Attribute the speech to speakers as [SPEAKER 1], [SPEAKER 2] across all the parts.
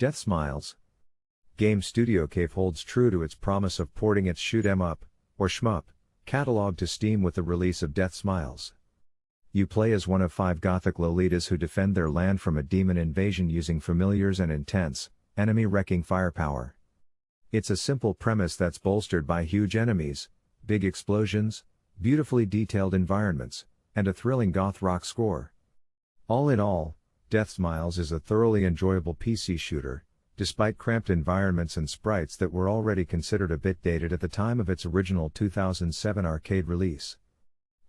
[SPEAKER 1] Deathsmiles. Game studio Cave holds true to its promise of porting its Shoot 'em up, or Shmup, catalog to Steam with the release of Deathsmiles. You play as one of 5 gothic Lolitas who defend their land from a demon invasion using familiars and intense, enemy-wrecking firepower. It's a simple premise that's bolstered by huge enemies, big explosions, beautifully detailed environments, and a thrilling goth rock score. All in all, Deathsmiles is a thoroughly enjoyable PC shooter, despite cramped environments and sprites that were already considered a bit dated at the time of its original 2007 arcade release.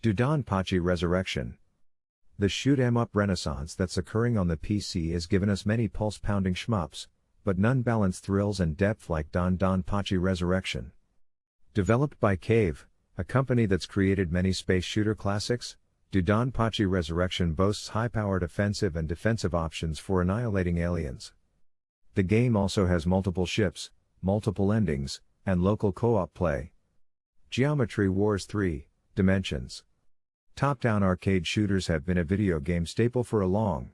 [SPEAKER 1] DoDonPachi Resurrection. The shoot 'em up renaissance that's occurring on the PC has given us many pulse-pounding shmups, but none balance thrills and depth like DoDonPachi Resurrection. Developed by Cave, a company that's created many space shooter classics, DoDonPachi Resurrection boasts high-powered offensive and defensive options for annihilating aliens. The game also has multiple ships, multiple endings, and local co-op play. Geometry Wars 3, Dimensions. Top-down arcade shooters have been a video game staple for a long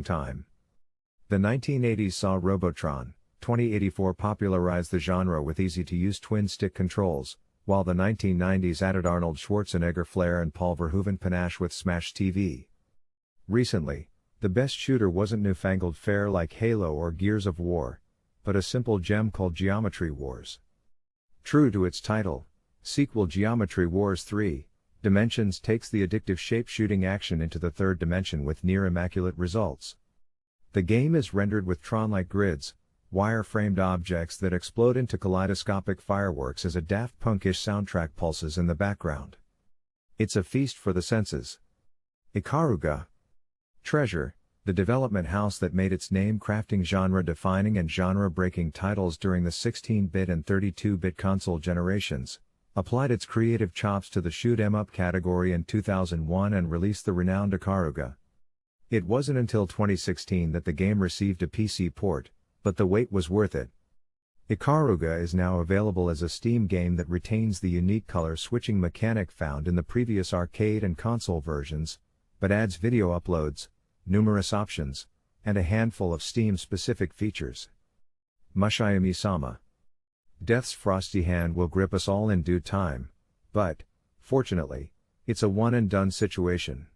[SPEAKER 1] time. The 1980s saw Robotron, 2084 popularized the genre with easy-to-use twin-stick controls, while the 1990s added Arnold Schwarzenegger flair and Paul Verhoeven panache with Smash TV. Recently, the best shooter wasn't newfangled fare like Halo or Gears of War, but a simple gem called Geometry Wars. True to its title, sequel Geometry Wars 3, Dimensions takes the addictive shape-shooting action into the third dimension with near-immaculate results. The game is rendered with Tron-like grids, wire-framed objects that explode into kaleidoscopic fireworks as a Daft Punk-ish soundtrack pulses in the background. It's a feast for the senses. Ikaruga. Treasure, the development house that made its name crafting genre-defining and genre-breaking titles during the 16-bit and 32-bit console generations, applied its creative chops to the shoot 'em up category in 2001 and released the renowned Ikaruga. It wasn't until 2016 that the game received a PC port, but the wait was worth it. Ikaruga is now available as a Steam game that retains the unique color switching mechanic found in the previous arcade and console versions, but adds video uploads, numerous options, and a handful of Steam-specific features. Mushihimesama. Death's frosty hand will grip us all in due time, but, fortunately, it's a one-and-done situation.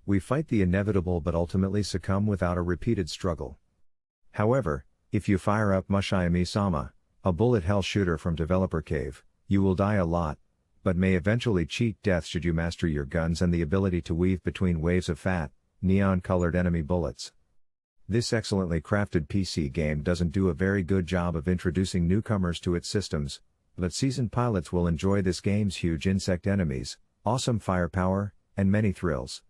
[SPEAKER 1] We fight the inevitable but ultimately succumb without a repeated struggle. However, if you fire up Mushihimesama, a bullet hell shooter from developer Cave, you will die a lot, but may eventually cheat death should you master your guns and the ability to weave between waves of fat, neon-colored enemy bullets. This excellently crafted PC game doesn't do a very good job of introducing newcomers to its systems, but seasoned pilots will enjoy this game's huge insect enemies, awesome firepower, and many thrills.